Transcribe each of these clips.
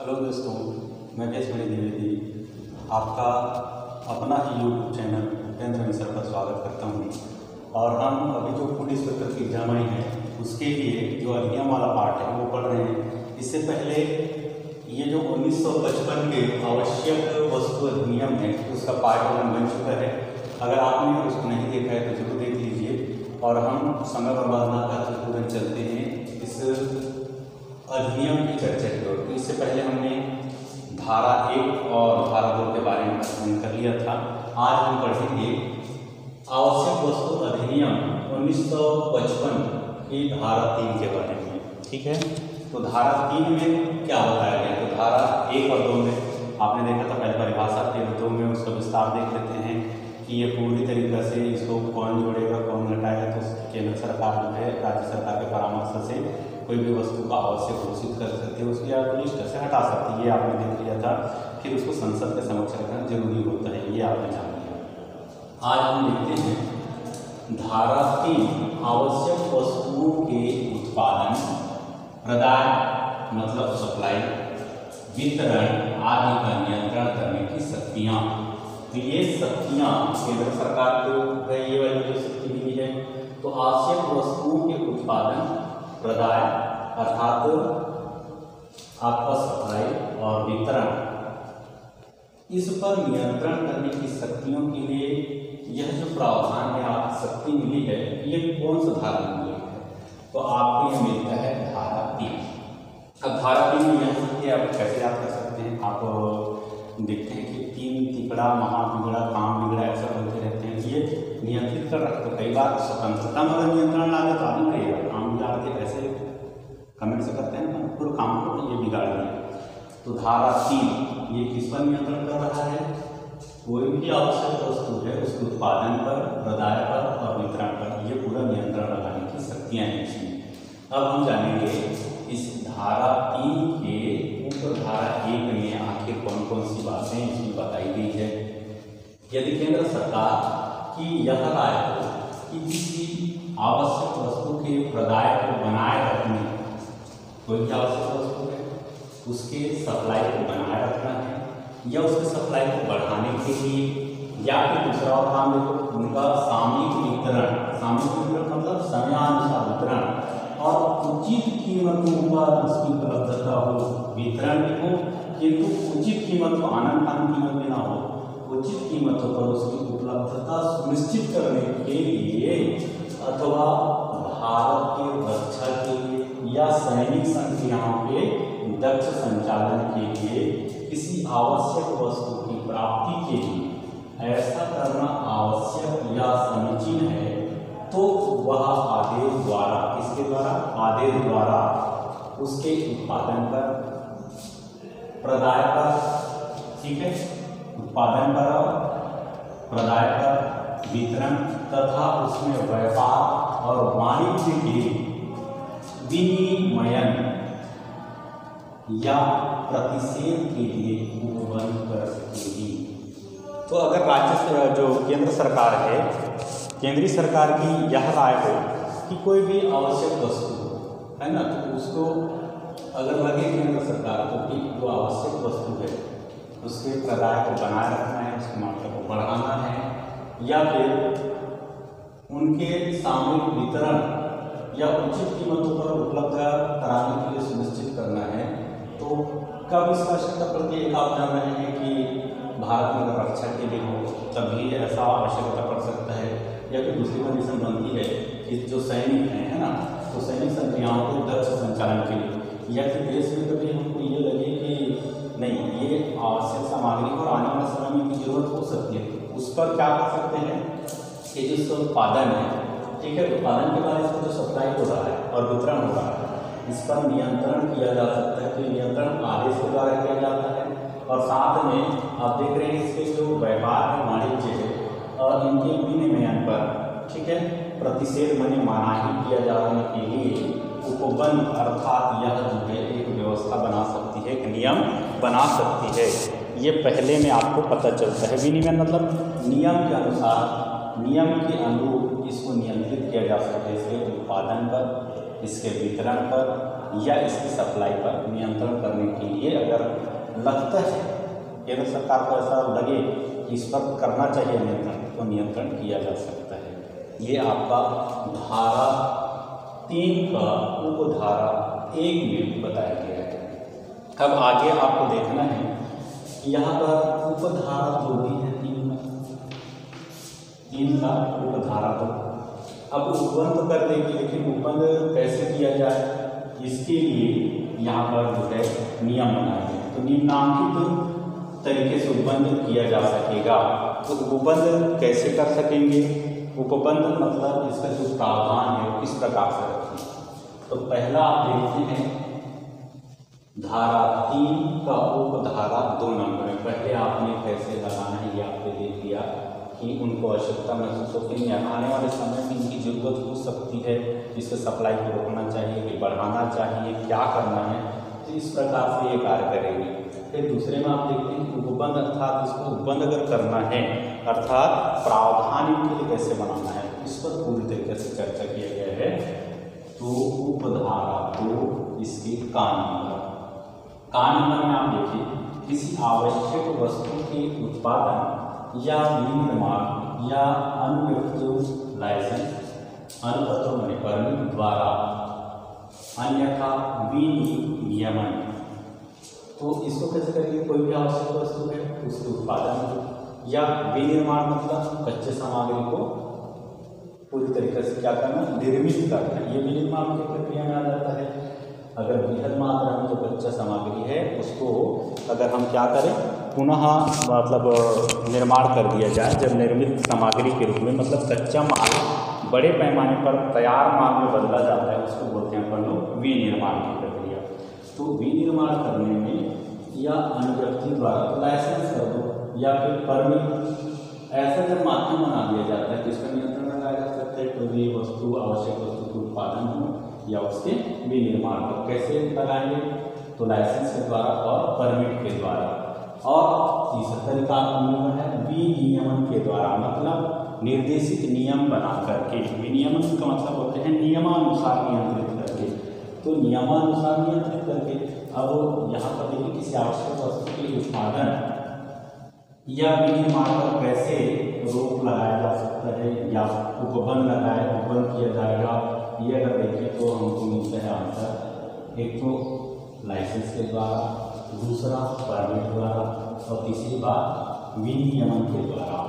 Hello दोस्तों, मैं केशवनी द्विवेदी आपका अपना ही यूट्यूब चैनल उपेंद्र मिश्र पर स्वागत करता हूँ। और हम अभी जो फूड इंस्पेक्टर की एग्जाम आई है उसके लिए जो अधिनियम वाला पार्ट है वो पढ़ रहे हैं। इससे पहले ये जो 1955 के आवश्यक वस्तु अधिनियम है उसका पार्ट 1 बन चुका है। अगर आपने उसको नहीं देखा है तो जरूर देख लीजिए। और हम समय बर्बाद ना करते तुरंत चलते हैं इस अधिनियम की चर्चा की ओर। तो इससे पहले हमने धारा 1 और धारा 2 के बारे में अध्ययन कर लिया था। आज हम पढ़ेंगे आवश्यक वस्तु अधिनियम 1955 की धारा 3 के बारे में। ठीक है, तो धारा 3 में क्या बताया गया? तो धारा 1 और 2 में आपने देखा था पहले परिभाषा थी, 2 में उसका विस्तार देख लेते हैं कि ये पूरी तरीके से इसको कौन जोड़ेगा कौन घटाएगा। तो केंद्र सरकार जो है राज्य सरकार के परामर्श से कोई भी वस्तु का आवश्यक घोषित कर सकती है, उसकी आप लिस्ट से हटा सकती है। ये आपने देख लिया था। फिर उसको संसद के समक्ष रखना जरूरी होता है, ये आपने जान लिया। आज हम देखते हैं धारा 3 आवश्यक वस्तुओं के उत्पादन, प्रदान मतलब सप्लाई, वितरण आदि का नियंत्रण करने की शक्तियाँ। तो ये शक्तियाँ केंद्र सरकार को ये वाली जो शक्ति मिली है। तो आवश्यक वस्तुओं के उत्पादन, प्रदाय अर्थात आपका सप्लाई और वितरण, इस पर नियंत्रण करने की शक्तियों के लिए यह जो प्रावधान है आपकी शक्ति मिली है, ये कौन सा धारा मिली है? तो आपको ये मिलता है धारा 3। अब धारा 3 में यह शक्ति आप कैसे याद कर सकते हैं? आप देखते हैं कि 3 तिकड़ा महा बिगड़ा काम बिगड़ा ऐसा बोलते रहते हैं। ये नियंत्रित कर रखते हैं। कई बार स्वतंत्रता में अगर नियंत्रण लागे तो आदमी कहेगा काम बिगाड़ के, ऐसे कमेंट से करते हैं ना, पूरे काम को ये बिगाड़ दिया। तो धारा 3 ये किस पर नियंत्रण कर रहा है? कोई भी आवश्यक वस्तु है उसके उत्पादन पर, प्रदाय पर और वितरण पर, ये पूरा नियंत्रण लगाने की शक्तियाँ हैं इसमें। अब हम जानेंगे इस धारा 3 के ऊपर धारा 1 में आखिर कौन कौन सी बातें इसमें बताई गई है। यदि केंद्र सरकार की यह राय हो कि किसी आवश्यक वस्तु के प्रदाय को बनाए रखने, कोई भी आवश्यक वस्तु है उसके सप्लाई को बनाए रखना है या उसके सप्लाई को बढ़ाने के लिए, या फिर दूसरा और काम देखो उनका सामयिक वितरण। सामयिक वितरण मतलब समयानुसार वितरण और उचित कीमतों पर उसकी उपलब्धता हो। वितरण भी हो किंतु उचित कीमत को, आनंद फान कीमत में ना हो, उचित कीमतों पर उसकी उपलब्धता सुनिश्चित करने के लिए अथवा भारत के रक्षा के लिए या सैनिक संक्रियाओं के दक्ष संचालन के लिए किसी आवश्यक वस्तु की प्राप्ति के लिए ऐसा करना आवश्यक या समीचीन है, तो वह आदेश द्वारा, किसके द्वारा? आदेश द्वारा उसके उत्पादन पर, प्रदाय पर, ठीक है, उत्पादन पर, प्रदाय पर, वितरण तथा उसमें व्यापार और वाणिज्य के विनिमयन या प्रतिषेध के लिए उपबंध कर सकेगी। तो अगर राज्य से जो केंद्र सरकार है, केंद्रीय सरकार की यह राय हो कि कोई भी आवश्यक वस्तु है ना, तो उसको अगर लगे केंद्र सरकार को कि जो आवश्यक वस्तु है उसके प्रदाय को बनाए रखना है, उसकी मात्रा को बढ़ाना है, या फिर उनके सामूहिक वितरण या उचित कीमतों पर उपलब्ध कराने के लिए सुनिश्चित करना है, तो कब इसका आवश्यकता पड़ती है? आप जान रहे हैं कि भारत में अगर रक्षा के लिए हो तभी ऐसा आवश्यकता पड़ सकता है, या फिर दूसरी कंडीशन बनती है कि जो सैनिक हैं, है ना, तो सैनिक संक्रियाओं के दक्ष संचालन के लिए, या फिर देश में कभी हमको ये लगे कि नहीं ये आवश्यक सामग्री और आने वाले समय में की जरूरत हो सकती है, उस पर क्या कर सकते हैं कि जिसका उत्पादन है, ठीक है, उत्पादन के बाद इसका जो सप्लाई हो रहा है और वितरण हो रहा है, इस पर नियंत्रण किया जा सकता है। तो नियंत्रण आदेश के द्वारा किया जाता है। और साथ में आप देख रहे हैं इसके जो व्यापार है, वाणिज्य है और इनके विनिमयन पर, ठीक है, प्रतिषेध माने मनाही किया जाने के लिए उपबंध अर्थात यह जो है एक व्यवस्था बना सकती है, एक नियम बना सकती है। ये पहले में आपको पता चलता है। विनिमयन मतलब नियम के अनुसार, नियम के अनुरूप इसको नियंत्रित किया जा सकता है। इसके उत्पादन पर, इसके वितरण पर या इसकी सप्लाई पर नियंत्रण करने के लिए अगर लगता है, केंद्र सरकार को ऐसा लगे कि इस पर करना चाहिए नियंत्रण, तो नियंत्रण किया जा सकता है। ये आपका धारा 3 का उपधारा 1 में बताया गया है। अब आगे आपको देखना है कि यहाँ पर उपधारा 2 भी है 3 का उपधारा 2। अब उपबंध तो कर देंगे, लेकिन उपबंध कैसे किया जाए इसके लिए यहाँ पर जो है नियम बनाए गए। तो निम्नांकित तरीके से उपबंध किया जा सकेगा। तो उपबंध कैसे कर सकेंगे? उपबंध मतलब इसका जो प्रावधान है वो किस प्रकार से रखें। तो पहला आप देखते हैं धारा 3 का उपधारा 2 नंबर में। पहले आपने कैसे लगाना है ये आपने देख लिया कि उनको आवश्यकता महसूस होती है, आने वाले समय में इनकी जरूरत हो सकती है, इसके सप्लाई को रोकना चाहिए कि बढ़ाना चाहिए, क्या करना है, तो इस प्रकार से ये कार्य करेगी। फिर दूसरे में आप देखते हैं कि उपबंध अर्थात इसको उपबंध अगर करना है अर्थात प्रावधान इनके लिए कैसे बनाना है, इस पर पूरी तरीके से चर्चा किया गया है। तो उपधारा 2 इसके का नंबर में आप देखिए किसी आवश्यक वस्तु के उत्पादन या विनिर्माण या अनुव्यक्तियों लाइसेंस अनुपत्रों में परमिट द्वारा अन्यथा विनियमन। तो इसको कैसे करेंगे? कोई भी आवश्यक वस्तु है उसके उत्पादन या विनिर्माण मतलब कच्चे सामग्री को पूरी तरीके से क्या करना, निर्मित करना, ये विनिर्माण की प्रक्रिया में आ जाता है। अगर बृहद मात्रा में जो कच्चा सामग्री है उसको अगर हम क्या करें, पुनः मतलब निर्माण कर दिया जाए, जब निर्मित सामग्री के रूप में मतलब कच्चा माल बड़े पैमाने पर तैयार माल में बदला जाता है, उसको बोलते हैं अपन लोग विनिर्माण की प्रक्रिया। तो विनिर्माण करने में या अनुव्यक्ति द्वारा तो लाइसेंस कर दो या फिर परमिट, ऐसा जब माध्यम बना दिया जाता है तो इसका नियंत्रण लगाया जा सकता है। कोई भी वस्तु आवश्यक वस्तु के उत्पादन हो या उसके विनिर्माण को कैसे लगाएंगे, तो लाइसेंस के द्वारा और परमिट के द्वारा। और तीसरा तरीका है विनियमन के द्वारा, मतलब निर्देशित नियम बना करके। विनियमन का मतलब होते हैं नियमानुसार नियंत्रित करके। तो नियमानुसार नियंत्रित करके अब यहाँ पर देखिए किसी आवश्यक वस्तु के उत्पादन या विनिर्माण पर कैसे रोक लगाया जा सकता है या उपबंध किया जाएगा, ये अगर देखें तो हमको मिलता है आंसर। एक तो लाइसेंस के द्वारा, दूसरा परमिट द्वारा और तीसरी बात विनियमन के द्वारा।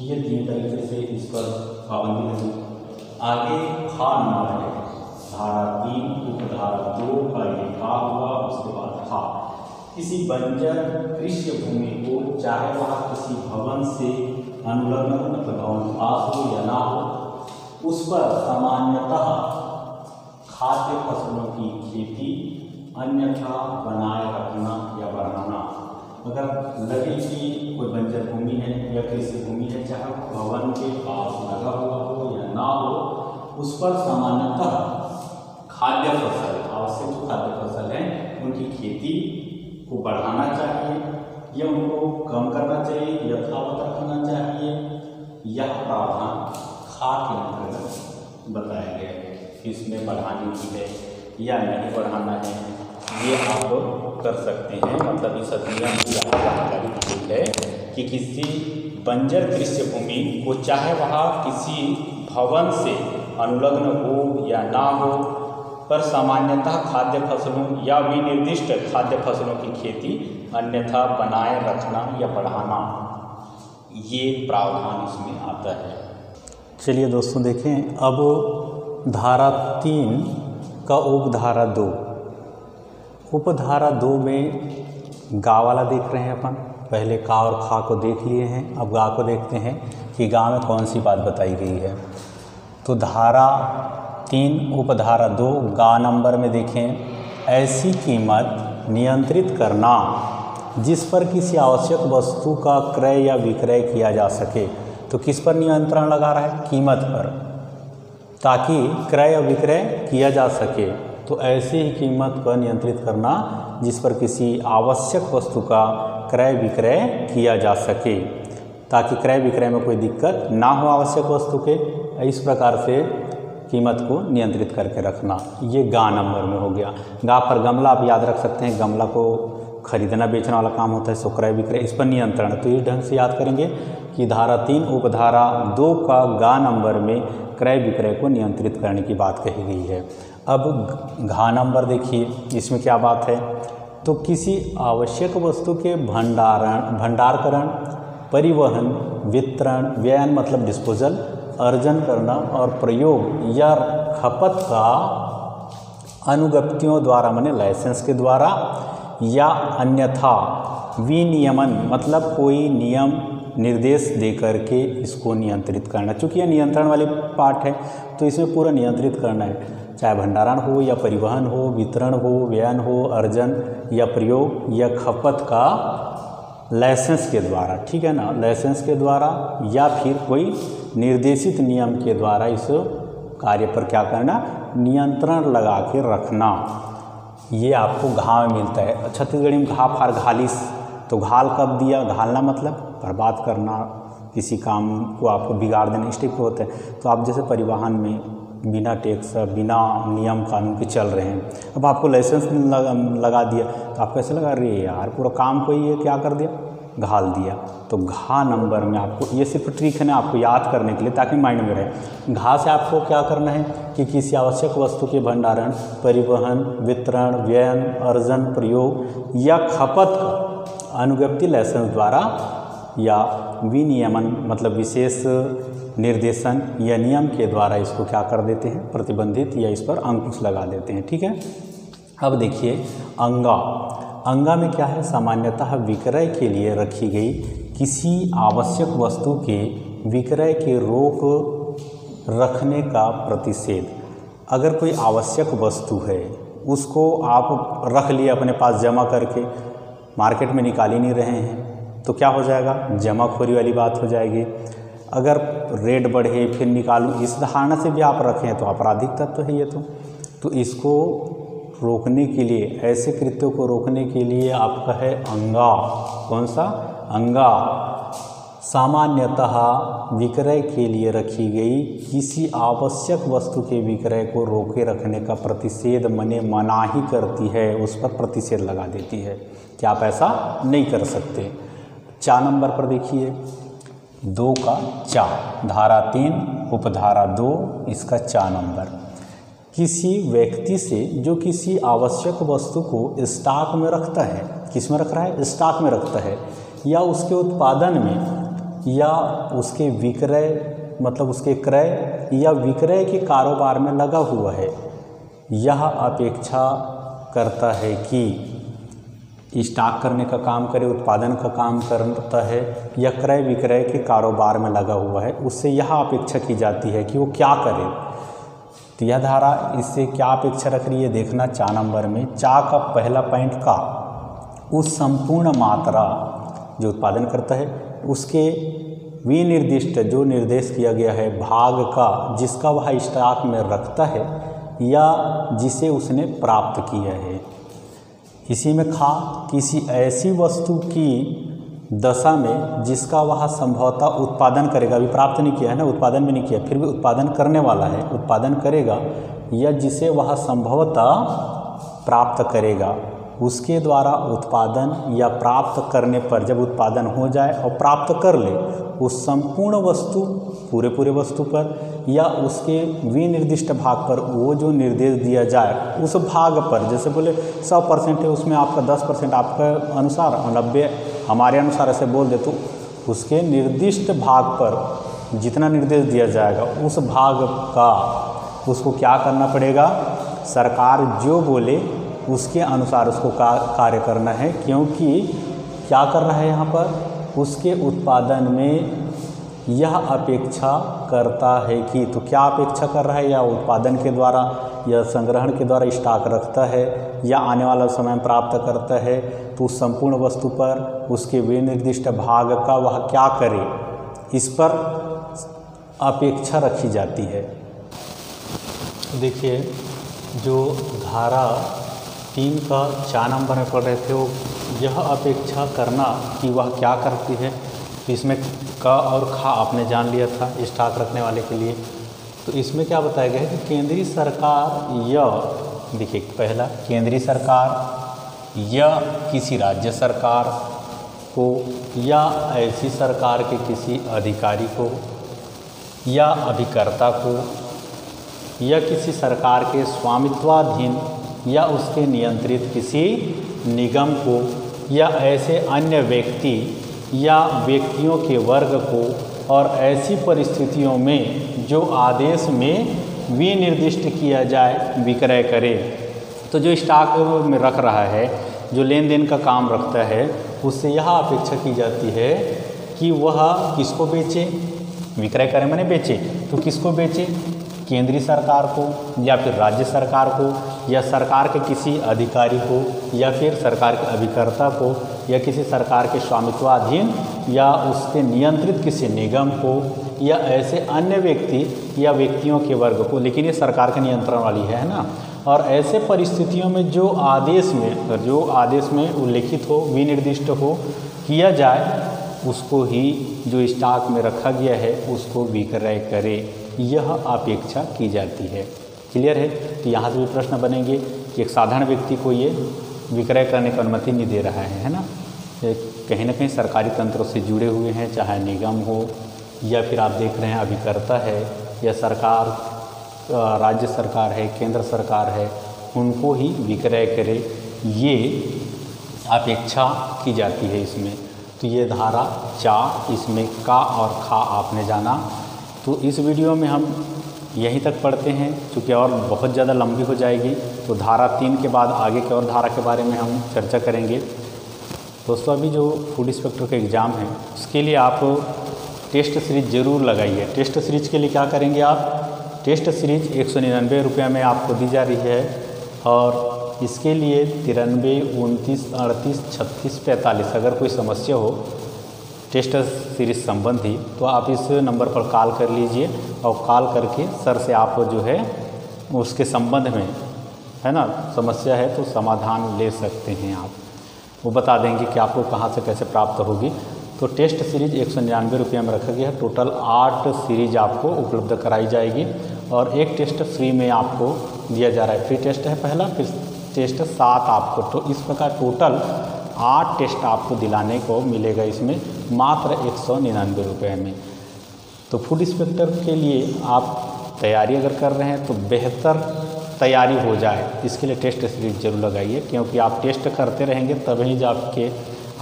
ये 3 तरीके से इस पर पाबंदी लगी। आगे खा नंबर है धारा 3 उपधारा 2 का ये खा हुआ। उसके बाद खा किसी बंजर कृषि भूमि को चाहे वहाँ किसी भवन से अनुलग्न मतलब भवन पास हो या ना हो, उस पर सामान्यतः खाद्य फसलों की खेती अन्यथा बनाए रखना या बढ़ाना। अगर लगे कि कोई बंजर भूमि है या कृषि भूमि है, चाहे भवन के पास लगा हुआ हो या ना हो, उस पर सामान्यतः खाद्य फसल, आवश्यक जो खाद्य फसल है उनकी खेती को बढ़ाना चाहिए या उनको कम करना चाहिए, यथावत रखना चाहिए। यह प्रावधान खा के अंतर्गत बताया गया है कि इसमें बढ़ाने की है या नहीं बढ़ाना है, ये आप कर सकते हैं। मतलब इस अधिनियम की जानकारी दी है कि किसी बंजर कृषि भूमि को चाहे वह किसी भवन से अनुलग्न हो या ना हो, पर सामान्यतः खाद्य फसलों या विनिर्दिष्ट खाद्य फसलों की खेती अन्यथा बनाए रखना या बढ़ाना, ये प्रावधान इसमें आता है। चलिए दोस्तों देखें अब धारा 3 का उपधारा 2। उपधारा 2 में गा वाला देख रहे हैं अपन। पहले का और खा को देख लिए हैं, अब गा को देखते हैं कि गा में कौन सी बात बताई गई है। तो धारा 3 उपधारा 2 गा नंबर में देखें, ऐसी कीमत नियंत्रित करना जिस पर किसी आवश्यक वस्तु का क्रय या विक्रय किया जा सके। तो किस पर नियंत्रण लगा रहा है? कीमत पर, ताकि क्रय या विक्रय किया जा सके। तो ऐसे ही कीमत पर नियंत्रित करना जिस पर किसी आवश्यक वस्तु का क्रय विक्रय किया जा सके, ताकि क्रय विक्रय में कोई दिक्कत ना हो आवश्यक वस्तु के। इस प्रकार से कीमत को नियंत्रित करके रखना, ये गा नंबर में हो गया। गा पर गमला आप याद रख सकते हैं, गमला को खरीदना बेचने वाला काम होता है, सो क्रय विक्रय, इस पर नियंत्रण। तो इस ढंग से याद करेंगे कि धारा 3 उपधारा 2 का गा नंबर में क्रय विक्रय को नियंत्रित करने की बात कही गई है। अब घा नंबर देखिए, इसमें क्या बात है, तो किसी आवश्यक वस्तु के भंडारकरण, परिवहन, वितरण, व्ययन मतलब डिस्पोजल, अर्जन करना और प्रयोग या खपत का अनुज्ञप्तियों द्वारा माने लाइसेंस के द्वारा या अन्यथा विनियमन मतलब कोई नियम निर्देश दे करके इसको नियंत्रित करना। चूँकि यह नियंत्रण वाले पार्ट है तो इसमें पूरा नियंत्रित करना है, चाहे भंडारण हो या परिवहन हो, वितरण हो, व्ययन हो, अर्जन या प्रयोग या खपत का लाइसेंस के द्वारा, ठीक है ना, लाइसेंस के द्वारा या फिर कोई निर्देशित नियम के द्वारा इस कार्य पर क्या करना, नियंत्रण लगा के रखना। ये आपको घा में मिलता है। छत्तीसगढ़ी में घा फार घालिस, तो घाल कब दिया, घालना मतलब बर्बाद करना, किसी काम को आपको बिगाड़ देना, इस टाइप के होते हैं। तो आप जैसे परिवहन में बिना टैक्स बिना नियम कानून के चल रहे हैं, अब आपको लाइसेंस लगा दिया तो आपको ऐसा लगा अरे यार पूरा काम को ये क्या कर दिया, घाल दिया। तो घा नंबर में आपको, ये सिर्फ ट्रिक है ना आपको याद करने के लिए ताकि माइंड में रहे। घा से आपको क्या करना है कि किसी आवश्यक वस्तु के भंडारण, परिवहन, वितरण, व्ययन, अर्जन, प्रयोग या खपत का अनुज्ञप्ति लाइसेंस द्वारा या विनियमन मतलब विशेष निर्देशन या नियम के द्वारा इसको क्या कर देते हैं, प्रतिबंधित या इस पर अंकुश लगा देते हैं, ठीक है। अब देखिए अंगा, अंगा में क्या है, सामान्यतः विक्रय के लिए रखी गई किसी आवश्यक वस्तु के विक्रय के रोक रखने का प्रतिषेध। अगर कोई आवश्यक वस्तु है उसको आप रख लिए अपने पास जमा करके, मार्केट में निकाल ही नहीं रहे हैं तो क्या हो जाएगा, जमाखोरी वाली बात हो जाएगी। अगर रेट बढ़े फिर निकालूं, इस धारणा से भी आप रखें तो आपराधिक तत्व है ये तो इसको रोकने के लिए, ऐसे कृत्यों को रोकने के लिए आपका है अंगा। कौन सा, अंगा। सामान्यतः विक्रय के लिए रखी गई किसी आवश्यक वस्तु के विक्रय को रोके रखने का प्रतिषेध मने मनाही करती है, उस पर प्रतिषेध लगा देती है कि आप ऐसा नहीं कर सकते। 4 नंबर पर देखिए 2 का 4, धारा 3 उपधारा 2 इसका 4 नंबर। किसी व्यक्ति से जो किसी आवश्यक वस्तु को स्टॉक में रखता है, किस में रख रहा है, स्टॉक में रखता है, या उसके उत्पादन में या उसके विक्रय मतलब उसके क्रय या विक्रय के कारोबार में लगा हुआ है, यह अपेक्षा करता है कि स्टॉक करने का काम करे, उत्पादन का काम करता है या क्रय विक्रय के कारोबार में लगा हुआ है, उससे यह अपेक्षा की जाती है कि वो क्या करे। तो यह धारा इससे क्या अपेक्षा रख रही है देखना 4 नंबर में। 4 का पहला पॉइंट का उस संपूर्ण मात्रा जो उत्पादन करता है उसके विनिर्दिष्ट जो निर्देश किया गया है भाग का जिसका वह स्टॉक में रखता है या जिसे उसने प्राप्त किया है। इसी में खा किसी ऐसी वस्तु की दशा में जिसका वह संभवतः उत्पादन करेगा, अभी प्राप्त नहीं किया है ना, उत्पादन भी नहीं किया, फिर भी उत्पादन करने वाला है, उत्पादन करेगा, या जिसे वह संभवतः प्राप्त करेगा, उसके द्वारा उत्पादन या प्राप्त करने पर जब उत्पादन हो जाए और प्राप्त कर ले उस संपूर्ण वस्तु पूरे वस्तु पर या उसके विनिर्दिष्ट भाग पर वो जो निर्देश दिया जाए उस भाग पर, जैसे बोले 100% है उसमें आपका 10% आपके अनुसार और 90 हमारे अनुसार ऐसे बोल दे, तो उसके निर्दिष्ट भाग पर जितना निर्देश दिया जाएगा उस भाग का उसको क्या करना पड़ेगा, सरकार जो बोले उसके अनुसार उसको कार्य करना है। क्योंकि क्या कर रहा है यहाँ पर, उसके उत्पादन में यह अपेक्षा करता है कि, तो क्या अपेक्षा कर रहा है, या उत्पादन के द्वारा या संग्रहण के द्वारा स्टॉक रखता है या आने वाला समय प्राप्त करता है, तो उस संपूर्ण वस्तु पर उसके विनिर्दिष्ट भाग का वह क्या करे, इस पर अपेक्षा रखी जाती है। देखिए जो धारा 3 का 4 नंबर में पढ़ रहे थे वो यह अपेक्षा करना कि वह क्या करती है, तो इसमें क और खा आपने जान लिया था स्टॉक रखने वाले के लिए। तो इसमें क्या बताया गया है कि केंद्रीय सरकार या देखिए पहला केंद्रीय सरकार या किसी राज्य सरकार को या ऐसी सरकार के किसी अधिकारी को या अभिकर्ता को या किसी सरकार के स्वामित्वाधीन या उसके नियंत्रित किसी निगम को या ऐसे अन्य व्यक्ति या व्यक्तियों के वर्ग को और ऐसी परिस्थितियों में जो आदेश में विनिर्दिष्ट किया जाए विक्रय करे। तो जो स्टॉक में रख रहा है, जो लेन देन का काम रखता है, उससे यह अपेक्षा की जाती है कि वह किसको बेचे, विक्रय करे माने बेचे, तो किसको बेचे, केंद्रीय सरकार को या फिर राज्य सरकार को या सरकार के किसी अधिकारी को या फिर सरकार के अभिकर्ता को या किसी सरकार के स्वामित्वाधीन या उसके नियंत्रित किसी निगम को या ऐसे अन्य व्यक्ति या व्यक्तियों के वर्ग को, लेकिन ये सरकार के नियंत्रण वाली है ना। और ऐसे परिस्थितियों में जो आदेश में उल्लिखित हो, विनिर्दिष्ट हो किया जाए, उसको ही जो स्टॉक में रखा गया है उसको विक्रय करे, यह अपेक्षा की जाती है। क्लियर है। तो यहाँ से भी प्रश्न बनेंगे कि एक साधारण व्यक्ति को ये विक्रय करने की अनुमति नहीं दे रहा है ना, कहीं ना कहीं सरकारी तंत्रों से जुड़े हुए हैं, चाहे निगम हो या फिर आप देख रहे हैं अभिकर्ता है या सरकार, राज्य सरकार है, केंद्र सरकार है, उनको ही विक्रय करे, ये अपेक्षा की जाती है इसमें। तो ये धारा 4, इसमें का और खा आपने जाना। तो इस वीडियो में हम यहीं तक पढ़ते हैं, चूँकि और बहुत ज़्यादा लंबी हो जाएगी, तो धारा 3 के बाद आगे के और धारा के बारे में हम चर्चा करेंगे। दोस्तों अभी जो फूड इंस्पेक्टर का एग्ज़ाम है उसके लिए आप टेस्ट सीरीज ज़रूर लगाइए। टेस्ट सीरीज के लिए क्या करेंगे आप, टेस्ट सीरीज 199 रुपये में आपको दी जा रही है और इसके लिए 93 29 38 36 45 अगर कोई समस्या हो टेस्ट सीरीज संबंधी तो आप इस नंबर पर कॉल कर लीजिए और कॉल करके सर से आप जो है उसके संबंध में है ना समस्या है तो समाधान ले सकते हैं आप, वो बता देंगे कि आपको कहाँ से कैसे प्राप्त होगी। तो टेस्ट सीरीज 199 रुपये में रखा गया है। टोटल 8 सीरीज आपको उपलब्ध कराई जाएगी और एक टेस्ट फ्री में आपको दिया जा रहा है। फ्री टेस्ट है पहला, फिर टेस्ट 7 आपको, तो इस प्रकार टोटल 8 टेस्ट आपको दिलाने को मिलेगा इसमें मात्र 199 रुपये में। तो फूड इंस्पेक्टर के लिए आप तैयारी अगर कर रहे हैं तो बेहतर तैयारी हो जाए, इसके लिए टेस्ट सीरीज जरूर लगाइए, क्योंकि आप टेस्ट करते रहेंगे तभी जाके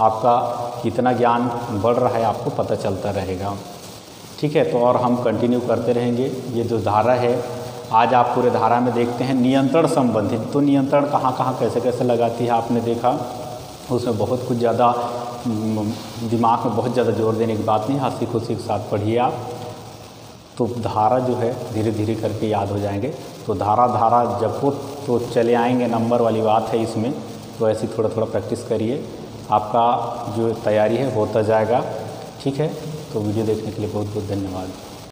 आपका कितना ज्ञान बढ़ रहा है आपको पता चलता रहेगा। ठीक है, तो और हम कंटिन्यू करते रहेंगे। ये जो धारा है आज आप पूरे धारा में देखते हैं नियंत्रण संबंधित। तो नियंत्रण कहाँ कहाँ कैसे कैसे लगाती है आपने देखा, उसमें बहुत कुछ ज़्यादा दिमाग में बहुत ज़्यादा जोर देने की बात नहीं, हंसी खुशी के साथ पढ़िए आप, तो धारा जो है धीरे धीरे करके याद हो जाएंगे। तो धारा जब वो तो चले आएंगे नंबर वाली बात है इसमें, तो ऐसी थोड़ा थोड़ा प्रैक्टिस करिए, आपका जो तैयारी है होता जाएगा। ठीक है, तो वीडियो देखने के लिए बहुत बहुत धन्यवाद।